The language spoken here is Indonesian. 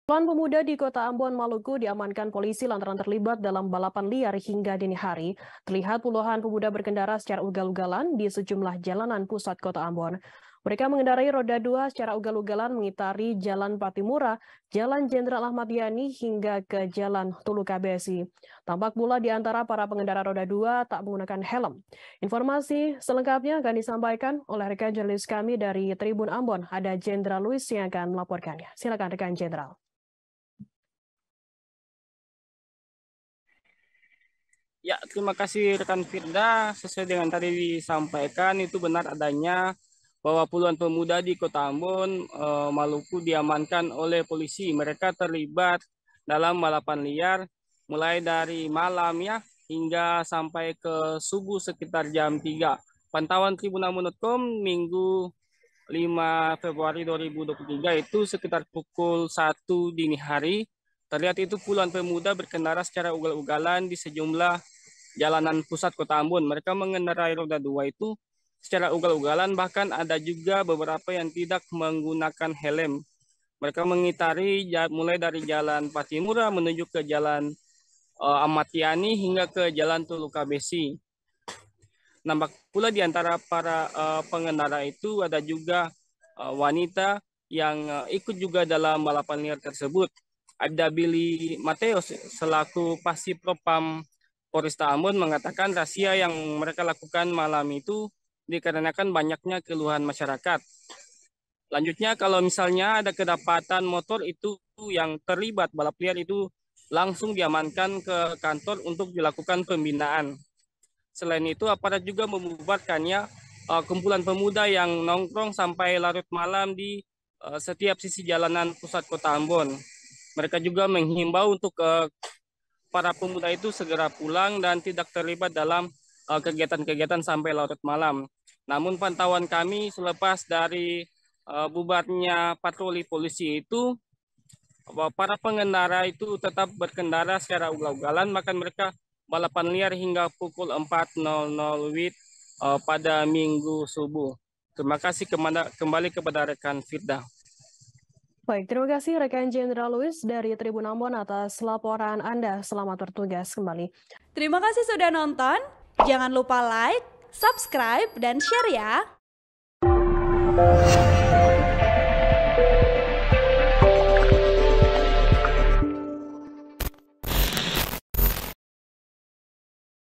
Puluhan pemuda di kota Ambon, Maluku diamankan polisi lantaran terlibat dalam balapan liar hingga dini hari. Terlihat puluhan pemuda berkendara secara ugal-ugalan di sejumlah jalanan pusat kota Ambon. Mereka mengendarai roda dua secara ugal-ugalan mengitari Jalan Patimura, Jalan Jenderal Ahmad Yani hingga ke Jalan Tulu Kabesi. Tampak pula di antara para pengendara roda dua tak menggunakan helm. Informasi selengkapnya akan disampaikan oleh rekan jurnalis kami dari Tribun Ambon. Ada Jenderal Luis yang akan melaporkannya. Silakan rekan Jenderal. Ya, terima kasih rekan Firda. Sesuai dengan tadi disampaikan, itu benar adanya bahwa puluhan pemuda di Kota Ambon, Maluku diamankan oleh polisi. Mereka terlibat dalam balapan liar mulai dari malam ya hingga sampai ke subuh sekitar jam 3. Pantauan tribunambon.com Minggu 5 Februari 2023 itu sekitar pukul 1 dini hari. Terlihat itu puluhan pemuda berkendara secara ugal-ugalan di sejumlah jalanan pusat Kota Ambon. Mereka mengendarai roda dua itu secara ugal-ugalan, bahkan ada juga beberapa yang tidak menggunakan helm. Mereka mengitari mulai dari Jalan Patimura menuju ke Jalan Ahmad Yani hingga ke Jalan Tulu Kabesi. Nampak pula di antara para pengendara itu ada juga wanita yang ikut juga dalam balapan liar tersebut. Ada Billy Mateos selaku Pasipropam Polresta Ambon mengatakan razia yang mereka lakukan malam itu dikarenakan banyaknya keluhan masyarakat. Lanjutnya kalau misalnya ada kedapatan motor itu yang terlibat balap liar itu langsung diamankan ke kantor untuk dilakukan pembinaan. Selain itu aparat juga membubarkannya kumpulan pemuda yang nongkrong sampai larut malam di setiap sisi jalanan pusat Kota Ambon. Mereka juga menghimbau untuk para pemuda itu segera pulang dan tidak terlibat dalam kegiatan-kegiatan sampai larut malam. Namun pantauan kami selepas dari bubarnya patroli polisi itu, para pengendara itu tetap berkendara secara ugal-ugalan, maka mereka balapan liar hingga pukul 4.00 WIB pada Minggu subuh. Terima kasih kembali kepada rekan Firda. Baik, terima kasih rekan Jenderal Luis dari Tribun Ambon atas laporan Anda. Selamat bertugas kembali. Terima kasih sudah nonton. Jangan lupa like, subscribe, dan share ya.